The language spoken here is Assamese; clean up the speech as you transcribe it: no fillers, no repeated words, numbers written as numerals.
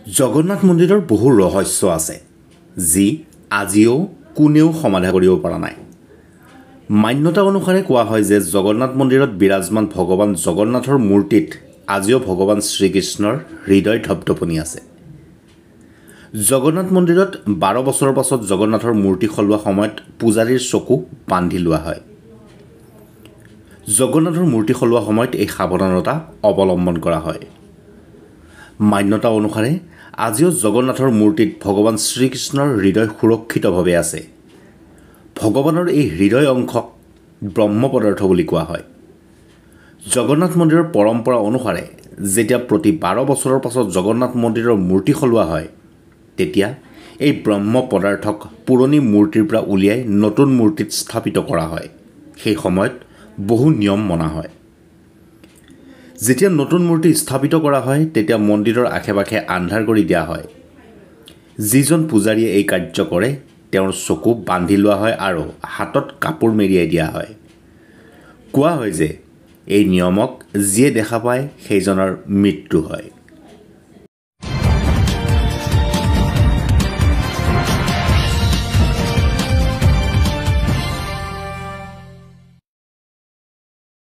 জগন্নাথ মন্দিৰৰ বহু ৰহস্য আছে যি আজিও কোনেও সমাধা কৰিব পৰা নাই। মান্যতা অনুসাৰে কোৱা হয় যে জগন্নাথ মন্দিৰত বিৰাজমান ভগৱান জগন্নাথৰ মূৰ্তিত আজিও ভগৱান শ্ৰীকৃষ্ণৰ হৃদয় ধপধপনি আছে। জগন্নাথ মন্দিৰত 12 বছৰৰ পাছত জগন্নাথৰ মূৰ্তি সলোৱা সময়ত পূজাৰীৰ চকু বান্ধি লোৱা হয়। জগন্নাথৰ মূৰ্তি সলোৱা সময়ত এই সাৱধানতা অৱলম্বন কৰা হয়। মান্যতা অনুসাৰে আজিও জগন্নাথৰ মূৰ্তিত ভগৱান শ্ৰীকৃষ্ণৰ হৃদয় সুৰক্ষিতভাৱে আছে। ভগৱানৰ এই হৃদয় অংশক ব্ৰহ্ম পদাৰ্থ বুলি কোৱা হয়। জগন্নাথ মন্দিৰৰ পৰম্পৰা অনুসাৰে যেতিয়া প্ৰতি 12 বছৰৰ পাছত জগন্নাথ মন্দিৰৰ মূৰ্তি সলোৱা হয়, তেতিয়া এই ব্ৰহ্ম পদাৰ্থক পুৰণি মূৰ্তিৰ পৰা উলিয়াই নতুন মূৰ্তিত স্থাপিত কৰা হয়। সেই সময়ত বহু নিয়ম মনা হয়। যেতিয়া নতুন মূৰ্তি স্থাপিত কৰা হয় তেতিয়া মন্দিৰৰ আশে-পাশে আন্ধাৰ কৰি দিয়া হয়। যিজন পূজাৰীয়ে এই কাৰ্য কৰে তেওঁৰ চকু বান্ধি লোৱা হয় আৰু হাতত কাপোৰ মেৰিয়াই দিয়া হয়। কোৱা হয় যে এই নিয়মক যিয়ে দেখা পায় সেইজনৰ মৃত্যু হয়।